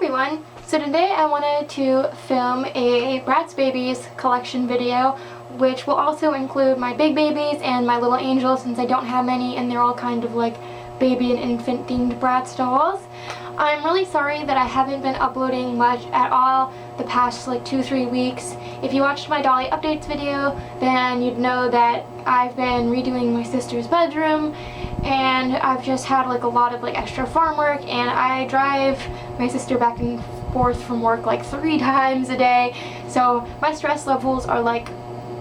everyone! So today I wanted to film a Bratz Babyz collection video, which will also include my Big Babyz and my Lil Angelz, since I don't have many and they're all kind of like baby and infant themed Bratz dolls. I'm really sorry that I haven't been uploading much at all the past like 2-3 weeks. If you watched my dolly updates video, then you'd know that I've been redoing my sister's bedroom, and I've just had like a lot of like extra farm work, and I drive my sister back and forth from work like 3 times a day, so my stress levels are like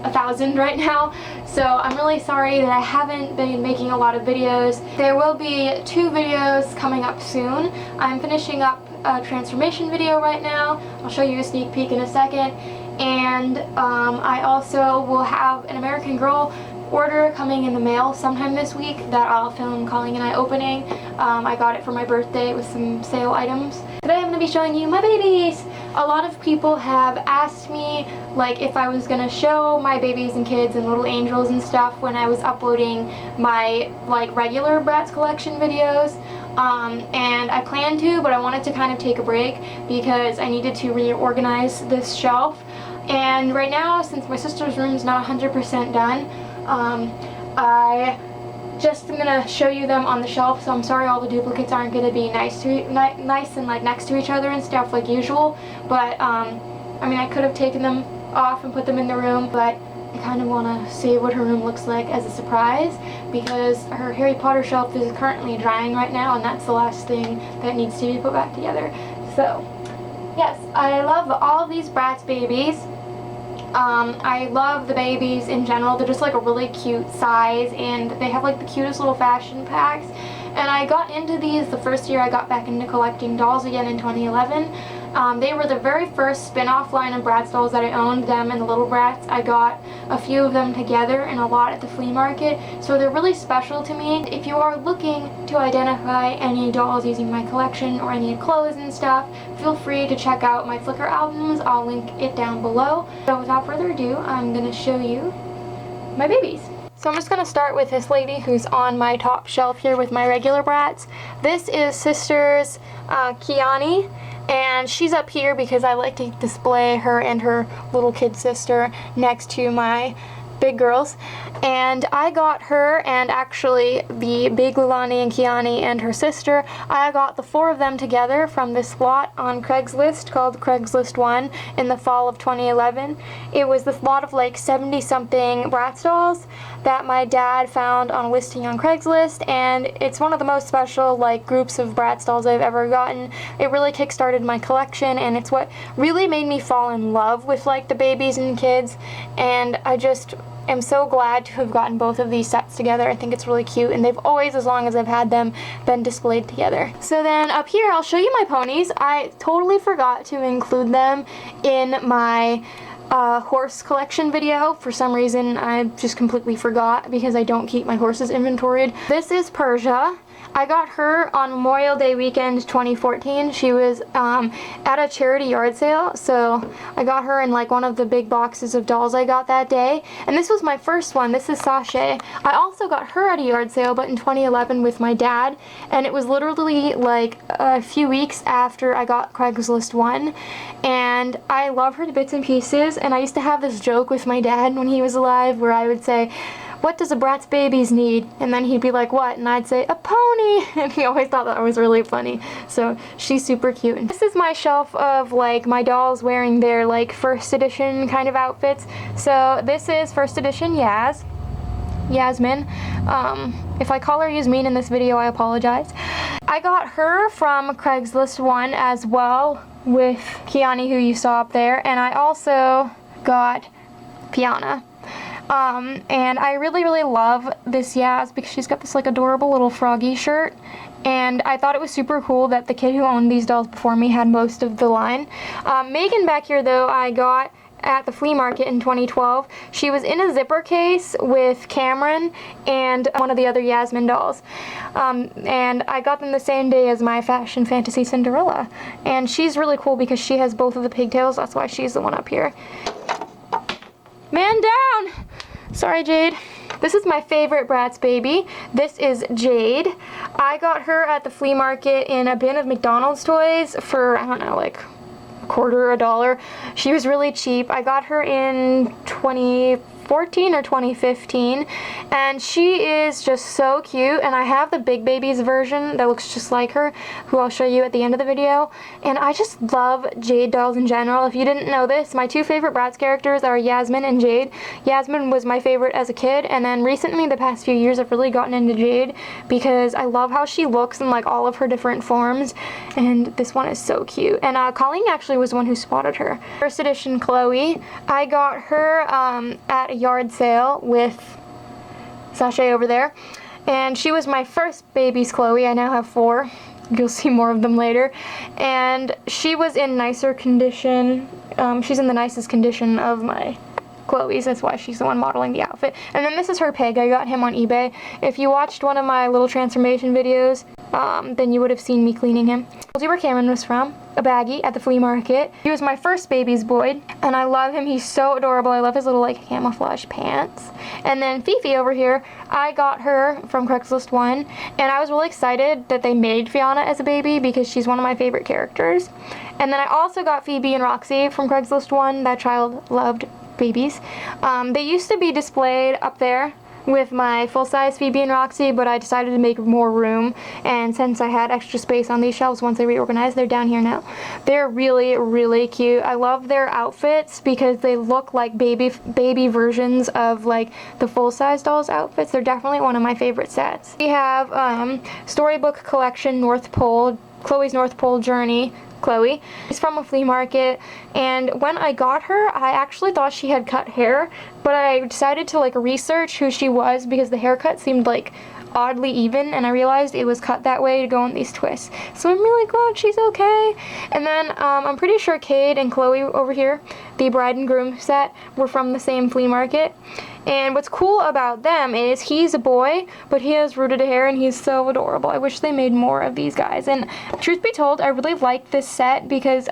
1,000 right now. So I'm really sorry that I haven't been making a lot of videos. There will be 2 videos coming up soon. I'm finishing up a transformation video right now. I'll show you a sneak peek in a second. And I also will have an American Girl order coming in the mail sometime this week that I'll film calling and I opening. I got it for my birthday with some sale items. Today I'm going to be showing you my babies. A lot of people have asked me like if I was going to show my babies and kids and Lil Angelz and stuff when I was uploading my like regular Bratz collection videos. And I planned to, but I wanted to kind of take a break because I needed to reorganize this shelf. And right now, since my sister's room is not 100% done, I just am gonna show you them on the shelf. So I'm sorry all the duplicates aren't gonna be nice and like next to each other and stuff like usual. But I mean, I could have taken them off and put them in the room, but I kind of want to see what her room looks like as a surprise, because her Harry Potter shelf is currently drying right now, and that's the last thing that needs to be put back together. So yes, I love all of these Bratz Babyz. I love the babies in general. They're just like a really cute size, and they have like the cutest little fashion packs. And I got into these the first year I got back into collecting dolls again in 2011. They were the very first spin-off line of Bratz dolls that I owned, them and the Lil Bratz. I got a few of them together and a lot at the flea market, so they're really special to me. If you are looking to identify any dolls using my collection or any clothes and stuff, feel free to check out my Flickr albums. I'll link it down below. So without further ado, I'm going to show you my babies. So I'm just going to start with this lady who's on my top shelf here with my regular Bratz. This is sister's Kyani, and she's up here because I like to display her and her little kid sister next to my big girls. And I got her, and actually the big Lilani and Kyani and her sister, I got the 4 of them together from this lot on Craigslist called Craigslist 1 in the fall of 2011. It was this lot of like 70 something Bratz dolls that my dad found on a listing on Craigslist, and it's one of the most special like groups of Bratz dolls I've ever gotten. It really kickstarted my collection, and it's what really made me fall in love with like the babies and kids, and I just am so glad to have gotten both of these sets together. I think it's really cute, and they've always, as long as I've had them, been displayed together. So then up here I'll show you my ponies. I totally forgot to include them in my horse collection video. For some reason I just completely forgot because I don't keep my horses inventoried. This is Persia. I got her on Memorial Day weekend 2014. She was at a charity yard sale, so I got her in like one of the big boxes of dolls I got that day. And this was my first one. This is Sasha. I also got her at a yard sale, but in 2011 with my dad, and it was literally like a few weeks after I got Craigslist 1. And I love her to bits and pieces, and I used to have this joke with my dad when he was alive where I would say, "What does a Bratz Babyz need?" And then he'd be like, "What?" And I'd say, "A pony." And he always thought that was really funny. So she's super cute. And this is my shelf of like my dolls wearing their like first edition kind of outfits. So this is first edition Yasmin. If I call her Yasmine in this video, I apologize. I got her from Craigslist 1 as well with Kyani, who you saw up there, and I also got Piana. And I really love this Yas because she's got this like adorable little froggy shirt, and I thought it was super cool that the kid who owned these dolls before me had most of the line. Megan back here though I got at the flea market in 2012. She was in a zipper case with Cameron and one of the other Jasmine dolls. And I got them the same day as my Fashion Fantasy Cinderella. And she's really cool because she has both of the pigtails. That's why she's the one up here. Man down! Sorry, Jade. This is my favorite Bratz baby. This is Jade. I got her at the flea market in a bin of McDonald's toys for, I don't know, like a quarter or a dollar. She was really cheap. I got her in 2014 or 2015, and she is just so cute. And I have the Big Babyz version that looks just like her, who I'll show you at the end of the video. And I just love Jade dolls in general. If you didn't know this, my two favorite Bratz characters are Yasmin and Jade. Yasmin was my favorite as a kid, and then recently, the past few years, I've really gotten into Jade because I love how she looks in like all of her different forms, and this one is so cute. And Colleen actually was the one who spotted her. First edition Chloe, I got her at a yard sale with Sasha over there, and she was my first baby's Chloe. I now have 4. You'll see more of them later. And she was in nicer condition. She's in the nicest condition of my Chloe's. That's why she's the one modeling the outfit. And then this is her pig. I got him on eBay. If you watched one of my little transformation videos, then you would have seen me cleaning him. I'll see where Cameron was from. A baggie at the flea market. He was my first baby's boy, and I love him. He's so adorable. I love his little like camouflage pants. And then Fifi over here, I got her from Craigslist 1, and I was really excited that they made Piana as a baby because she's one of my favorite characters. And then I also got Phoebe and Roxy from Craigslist 1. That child loved babies. They used to be displayed up there with my full-size Phoebe and Roxy, but I decided to make more room, and since I had extra space on these shelves once they reorganized, they're down here now. They're really, really cute. I love their outfits because they look like baby versions of like the full-size dolls outfits. They're definitely one of my favorite sets. We have Storybook Collection North Pole, Chloe's North Pole Journey. Chloe. She's from a flea market, and when I got her, I actually thought she had cut hair, but I decided to like research who she was because the haircut seemed like oddly even, and I realized it was cut that way to go on these twists. So I'm really glad she's okay. And then I'm pretty sure Jade and Chloe over here, the bride and groom set, were from the same flea market. And what's cool about them is he's a boy, but he has rooted hair and he's so adorable. I wish they made more of these guys. And truth be told, I really liked this set because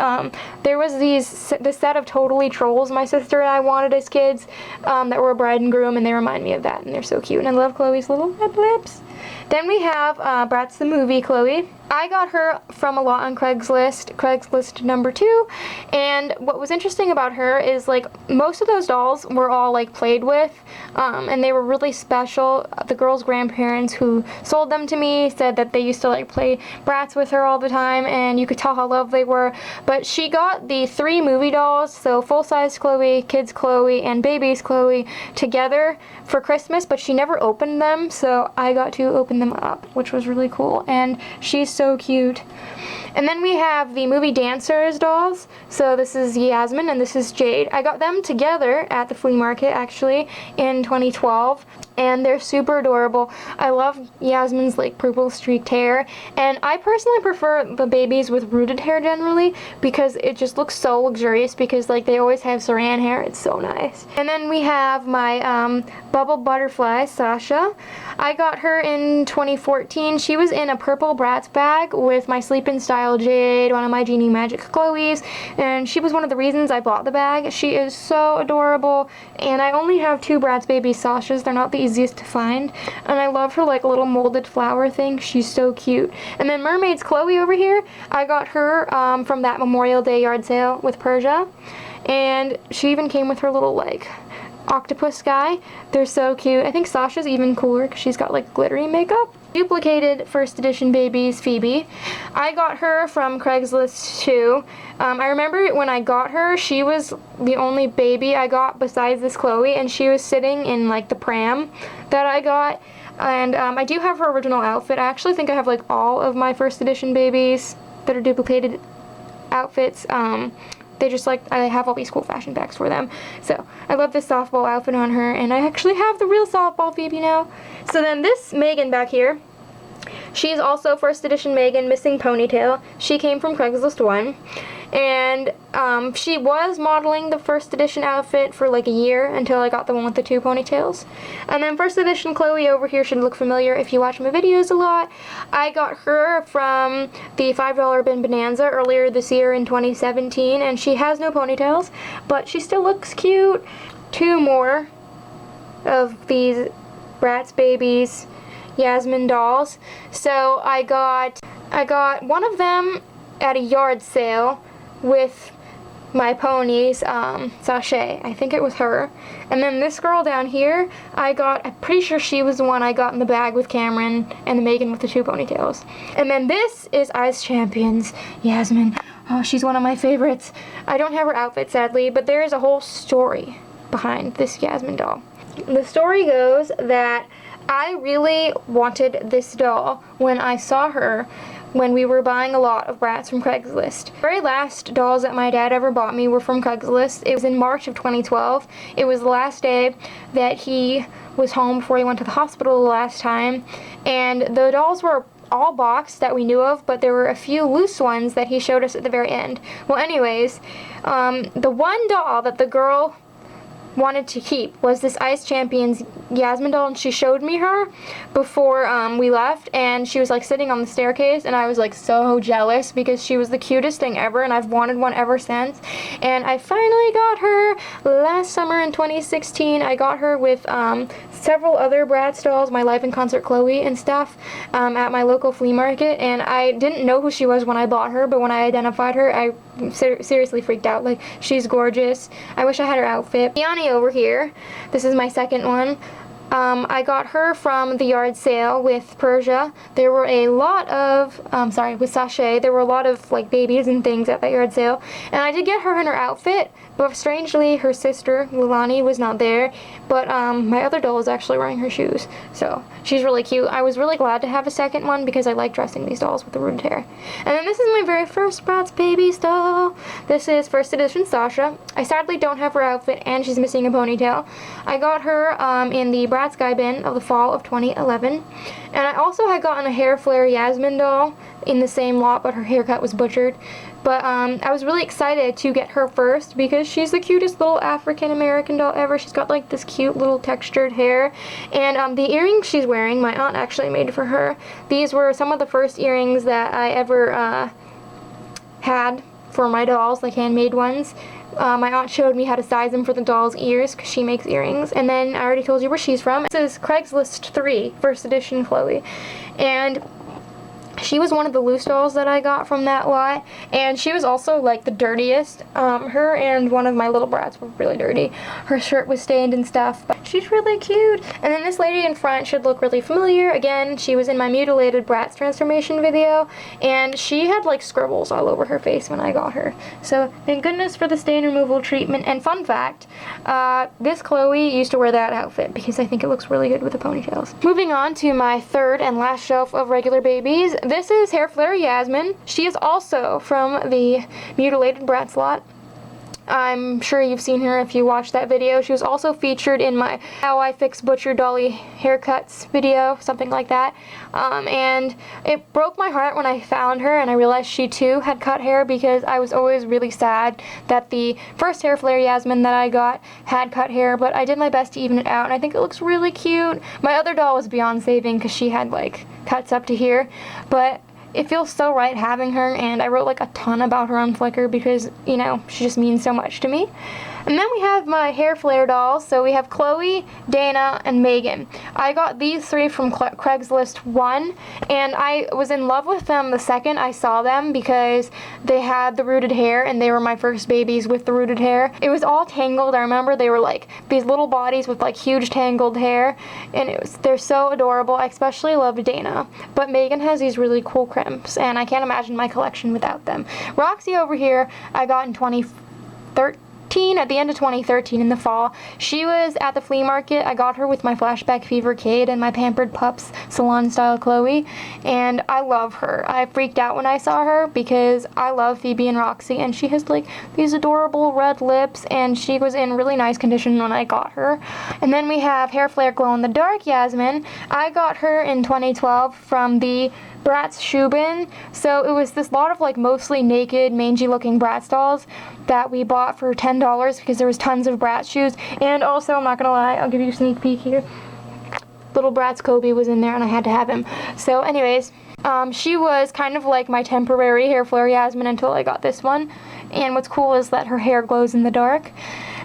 there was this set of Totally Trolls my sister and I wanted as kids that were a bride and groom, and they remind me of that, and they're so cute. And I love Chloe's little red lips. Then we have Bratz the movie Chloe. I got her from a lot on Craigslist number 2, and what was interesting about her is like most of those dolls were all like played with, and they were really special. The girls' grandparents who sold them to me said that they used to like play Bratz with her all the time, and you could tell how loved they were. But she got the 3 movie dolls, so full-size Chloe, kids Chloe, and baby's Chloe together for Christmas, but she never opened them, so I got to open them up, which was really cool, and she's so cute. And then we have the movie dancers dolls. So this is Yasmin and this is Jade. I got them together at the flea market actually in 2012, and they're super adorable. I love Yasmin's like purple streaked hair, and I personally prefer the babies with rooted hair generally because it just looks so luxurious because like they always have saran hair. It's so nice. And then we have my bubble butterfly Sasha. I got her in 2014. She was in a purple Bratz bag with my Sleep in Style Jade, one of my Genie Magic Chloe's, and she was one of the reasons I bought the bag. She is so adorable, and I only have 2 Bratz Babyz Sashas. They're not the easiest to find, and I love her like little molded flower thing. She's so cute. And then Mermaid's Chloe over here, I got her from that Memorial Day yard sale with Persia, and she even came with her little like octopus guy. They're so cute. I think Sasha's even cooler because she's got like glittery makeup. Duplicated first edition babies Phoebe. I got her from Craigslist too. I remember when I got her, she was the only baby I got besides this Chloe, and she was sitting in like the pram that I got. And I do have her original outfit. I actually think I have like all of my first edition babies that are duplicated outfits. They just like, I have all these cool fashion bags for them. So I love this softball outfit on her, and I actually have the real softball Phoebe now. So then this Megan back here, she's also first edition Megan, missing ponytail. She came from Craigslist 1. And she was modeling the first edition outfit for like a year until I got the one with the 2 ponytails. And then first edition Chloe over here should look familiar if you watch my videos a lot. I got her from the $5 bin bonanza earlier this year in 2017, and she has no ponytails, but she still looks cute. 2 more of these Bratz Babyz Jasmine dolls. So I got one of them at a yard sale with my Ponies, Sasha, I think it was her. And then this girl down here, I'm pretty sure she was the one I got in the bag with Cameron and the Megan with the 2 ponytails. And then this is Ice Champions Yasmin. Oh, she's one of my favorites. I don't have her outfit, sadly, but there is a whole story behind this Yasmin doll. The story goes that I really wanted this doll when I saw her when we were buying a lot of Bratz from Craigslist. The very last dolls that my dad ever bought me were from Craigslist. It was in March of 2012. It was the last day that he was home before he went to the hospital the last time. And the dolls were all boxed that we knew of, but there were a few loose ones that he showed us at the very end. Well, anyways, the one doll that the girl wanted to keep was this Ice Champions Yasmin doll, and she showed me her before we left, and she was like sitting on the staircase, and I was like so jealous because she was the cutest thing ever, and I've wanted one ever since. And I finally got her last summer in 2016. I got her with several other Bratz dolls, my live in concert Chloe and stuff, at my local flea market, and I didn't know who she was when I bought her, but when I identified her, I seriously freaked out. Like, she's gorgeous. I wish I had her outfit. Kyani over here, this is my second one. I got her from the yard sale with Persia. There were a lot of, with Sasha, there were a lot of like babies and things at that yard sale. And I did get her in her outfit, but strangely her sister, Lilani, was not there. But my other doll is actually wearing her shoes. So she's really cute. I was really glad to have a second one because I like dressing these dolls with the rooted hair. And then this is my very first Bratz Babyz doll. This is first edition Sasha. I sadly don't have her outfit and she's missing a ponytail. I got her in the Bratz Guy bin of the fall of 2011. And I also had gotten a hair flare Yasmin doll in the same lot, but her haircut was butchered. But I was really excited to get her first because she's the cutest little African American doll ever. She's got like this cute little textured hair. And the earrings she's wearing, my aunt actually made for her. These were some of the first earrings that I ever had for my dolls, like handmade ones. My aunt showed me how to size them for the doll's ears because she makes earrings. And then I already told you where she's from. This is Craigslist 3, first edition Chloe. And she was one of the loose dolls that I got from that lot, and she was also like the dirtiest. Her and one of my little Bratz were really dirty. Her shirt was stained and stuff, but she's really cute. And then this lady in front should look really familiar. Again, she was in my mutilated Bratz transformation video, and she had like scribbles all over her face when I got her. So thank goodness for the stain removal treatment. And fun fact, this Chloe used to wear that outfit because I think it looks really good with the ponytails. Moving on to my third and last shelf of regular babies. This is Hair Flare Yasmin. She is also from the mutilated Bratz lot. I'm sure you've seen her if you watched that video. She was also featured in my How I Fix Butcher Dolly Haircuts video, something like that. And it broke my heart when I found her and I realized she too had cut hair because I was always really sad that the first Hair Flare Yasmin that I got had cut hair, but I did my best to even it out and I think it looks really cute. My other doll was beyond saving because she had like cuts up to here, but it feels so right having her, and I wrote like a ton about her on Flickr because, you know, she just means so much to me. And then we have my hair flare dolls. So we have Chloe, Dana, and Megan. I got these three from Craigslist 1, and I was in love with them the second I saw them because they had the rooted hair, and they were my first babies with the rooted hair. It was all tangled. I remember they were like these little bodies with like huge tangled hair, and they're so adorable. I especially loved Dana, but Megan has these really cool crimps, and I can't imagine my collection without them. Roxy over here, I got in 2013. At the end of 2013 in the fall. She was at the flea market. I got her with my Flashback Fever Cade and my Pampered Pups salon style Chloe, and I love her. I freaked out when I saw her because I love Phoebe and Roxy, and she has like these adorable red lips, and she was in really nice condition when I got her. And then we have Hair Flare Glow in the Dark Yasmin. I got her in 2012 from the Bratz shoe bin. So it was this lot of like mostly naked, mangy looking Bratz dolls that we bought for $10 because there was tons of Bratz shoes. And also, I'm not gonna lie, I'll give you a sneak peek here. Little Bratz Kobe was in there and I had to have him. So anyways, she was kind of like my temporary Hair Flare Yasmin until I got this one. And what's cool is that her hair glows in the dark.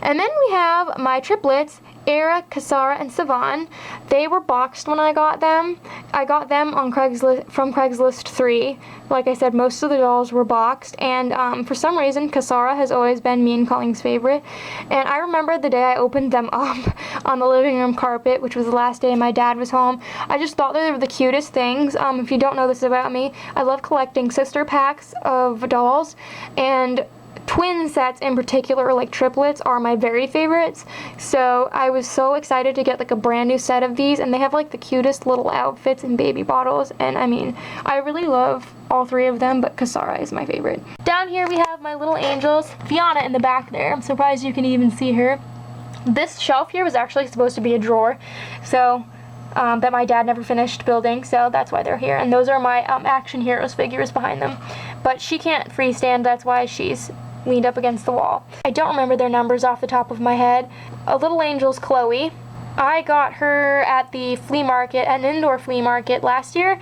And then we have my triplets, Era, Kasara, and Sivan. They were boxed when I got them. I got them on Craigslist from Craigslist 3. Like I said, most of the dolls were boxed, and for some reason, Kasara has always been me and Colleen's favorite. And I remember the day I opened them up on the living room carpet, which was the last day my dad was home. I just thought they were the cutest things. If you don't know this about me, I love collecting sister packs of dolls, and twin sets in particular, like triplets, are my very favorites. So I was so excited to get like a brand new set of these, and they have like the cutest little outfits and baby bottles, and I mean, I really love all three of them, but Kasara is my favorite. Down here we have my Lil Angelz, Piana in the back there. I'm surprised you can even see her. This shelf here was actually supposed to be a drawer, so that my dad never finished building, so that's why they're here. And those are my Action Heroes figures behind them. But she can't freestand, that's why she's leaned up against the wall. I don't remember their numbers off the top of my head. A Lil Angelz Chloe. I got her at the flea market, an indoor flea market last year.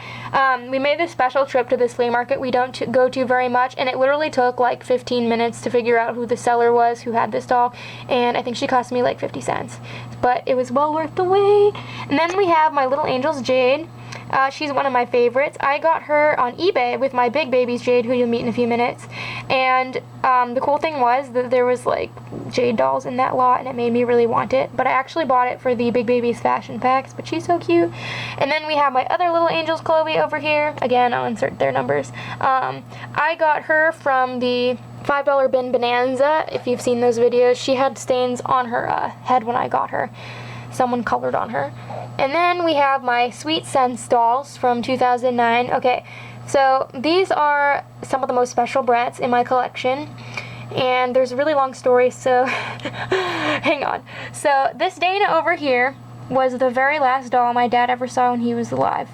We made this special trip to this flea market we don't go to very much, and it literally took like 15 minutes to figure out who the seller was who had this doll, and I think she cost me like 50 cents. But it was well worth the wait. And then we have my Lil Angelz Jade. She's one of my favorites. I got her on eBay with my Big Babyz Jade, who you'll meet in a few minutes. And the cool thing was that there was like Jade dolls in that lot, and it made me really want it. But I actually bought it for the Big Babyz fashion packs, but she's so cute. And then we have my other Lil Angelz Chloe over here. Again, I'll insert their numbers. I got her from the $5 bin bonanza. If you've seen those videos, she had stains on her head when I got her. Someone colored on her. And then we have my Sweet Sense dolls from 2009. Okay, so these are some of the most special Bratz in my collection, and there's a really long story, so hang on. So this Dana over here was the very last doll my dad ever saw when he was alive.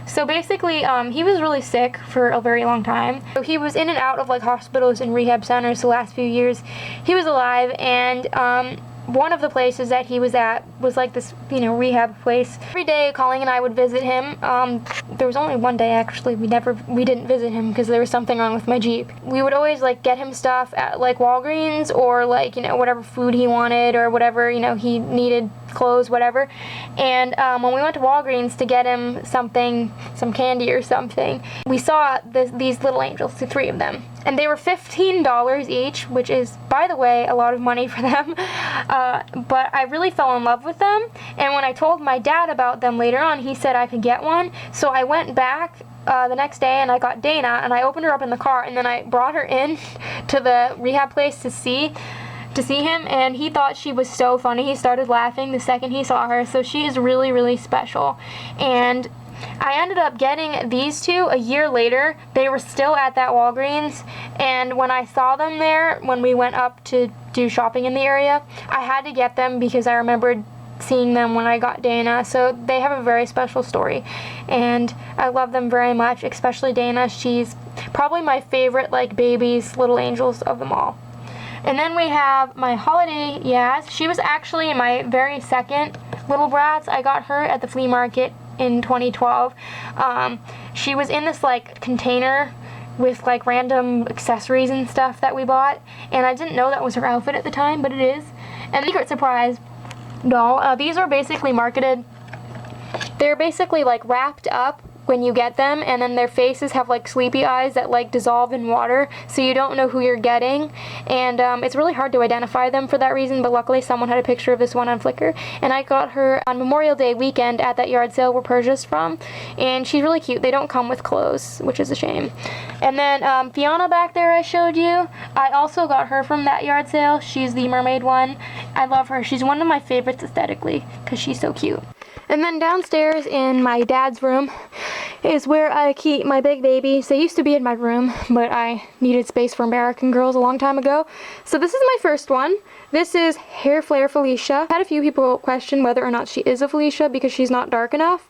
So basically, he was really sick for a very long time. So he was in and out of like hospitals and rehab centers the last few years. He was alive, and one of the places that he was at was like this, rehab place. Every day, Colleen and I would visit him. There was only one day actually we didn't visit him because there was something wrong with my Jeep. We would always like get him stuff at like Walgreens, or like whatever food he wanted, or whatever he needed, clothes, whatever. And when we went to Walgreens to get him something, some candy or something, we saw these Lil Angelz, the three of them. And they were $15 each, which is, by the way, a lot of money for them. But I really fell in love with them. And when I told my dad about them later on, he said I could get one. So I went back the next day and I got Dana, and I opened her up in the car, and then I brought her in to the rehab place to see him, and he thought she was so funny. He started laughing the second he saw her. So she is really, really special. And I ended up getting these two a year later. They were still at that Walgreens, and when I saw them there, when we went up to do shopping in the area, I had to get them because I remembered seeing them when I got Dana. So they have a very special story, and I love them very much, especially Dana. She's probably my favorite like Babyz Lil Angelz of them all. And then we have my holiday Yas. She was actually my very second Lil Bratz. I got her at the flea market in 2012. She was in this like container with like random accessories and stuff that we bought, and I didn't know that was her outfit at the time, but it is. And secret surprise doll. These are basically marketed. They're basically like wrapped up when you get them, and then their faces have like sleepy eyes that like dissolve in water, so you don't know who you're getting, and it's really hard to identify them for that reason. But luckily someone had a picture of this one on Flickr, and I got her on Memorial Day weekend at that yard sale we're purchased from, and she's really cute. They don't come with clothes, which is a shame. And then Fiona back there I showed you, I also got her from that yard sale. She's the mermaid one. I love her. She's one of my favorites aesthetically because she's so cute. And then downstairs in my dad's room is where I keep my Big Babyz. They used to be in my room, but I needed space for American Girls a long time ago. So this is my first one. This is Hair Flare Felicia. I had a few people question whether or not she is a Felicia because she's not dark enough.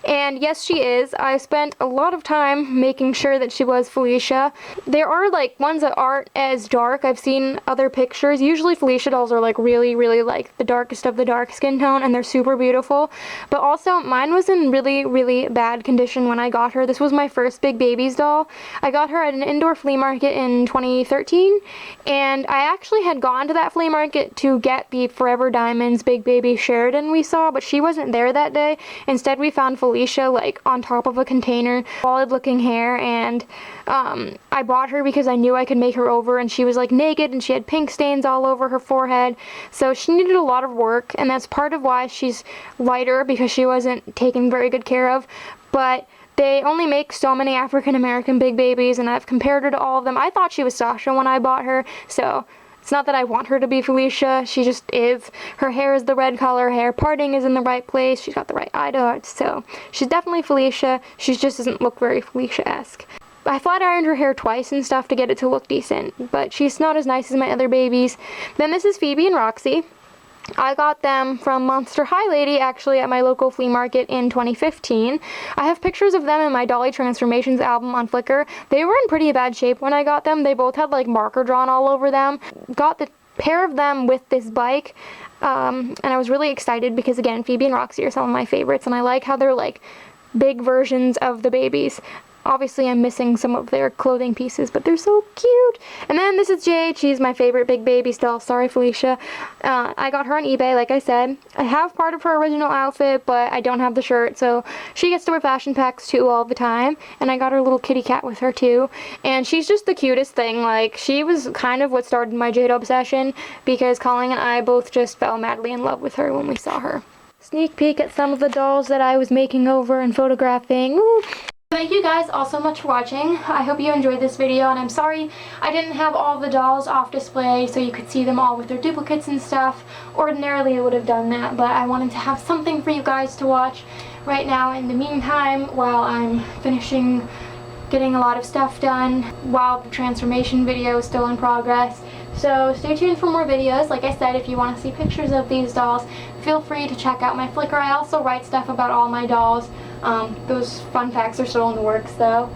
And yes, she is. I spent a lot of time making sure that she was Felicia. There are like ones that aren't as dark. I've seen other pictures. Usually Felicia dolls are like really, really like the darkest of the dark skin tone, and they're super beautiful. But also mine was in really, really bad condition when when I got her. This was my first Big Babyz doll. I got her at an indoor flea market in 2013, and I actually had gone to that flea market to get the Forever Diamonds Big Baby Sheridan we saw, but she wasn't there that day. Instead, we found Felicia like on top of a container, solid looking hair, and I bought her because I knew I could make her over, and she was like naked and she had pink stains all over her forehead, so she needed a lot of work, and that's part of why she's lighter, because she wasn't taken very good care of. But they only make so many African American Big Babyz, and I've compared her to all of them. I thought she was Sasha when I bought her, so it's not that I want her to be Felicia, she just is. Her hair is the red color, hair parting is in the right place, she's got the right eye dots, so she's definitely Felicia. She just doesn't look very Felicia-esque. I flat ironed her hair twice and stuff to get it to look decent, but she's not as nice as my other babies. Then this is Phoebe and Roxy. I got them from Monster High Lady, actually, at my local flea market in 2015. I have pictures of them in my Dolly Transformations album on Flickr. They were in pretty bad shape when I got them. They both had like marker drawn all over them. Got the pair of them with this bike, and I was really excited because, again, Phoebe and Roxy are some of my favorites, and I like how they're like big versions of the babies. Obviously, I'm missing some of their clothing pieces, but they're so cute. And then this is Jade. She's my favorite Big Babyz doll. Sorry, Felicia. I got her on eBay, like I said. I have part of her original outfit, but I don't have the shirt, so she gets to wear fashion packs too all the time. And I got her little kitty cat with her too. And she's just the cutest thing. Like, she was kind of what started my Jade obsession, because Colin and I both just fell madly in love with her when we saw her. Sneak peek at some of the dolls that I was making over and photographing. Ooh. Thank you guys all so much for watching. I hope you enjoyed this video, and I'm sorry I didn't have all the dolls off display so you could see them all with their duplicates and stuff. Ordinarily I would have done that, but I wanted to have something for you guys to watch right now in the meantime while I'm finishing getting a lot of stuff done while the transformation video is still in progress. So stay tuned for more videos. Like I said, if you want to see pictures of these dolls, feel free to check out my Flickr. I also write stuff about all my dolls. Those fun facts are still in the works though.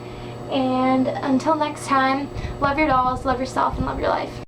And until next time, love your dolls, love yourself, and love your life.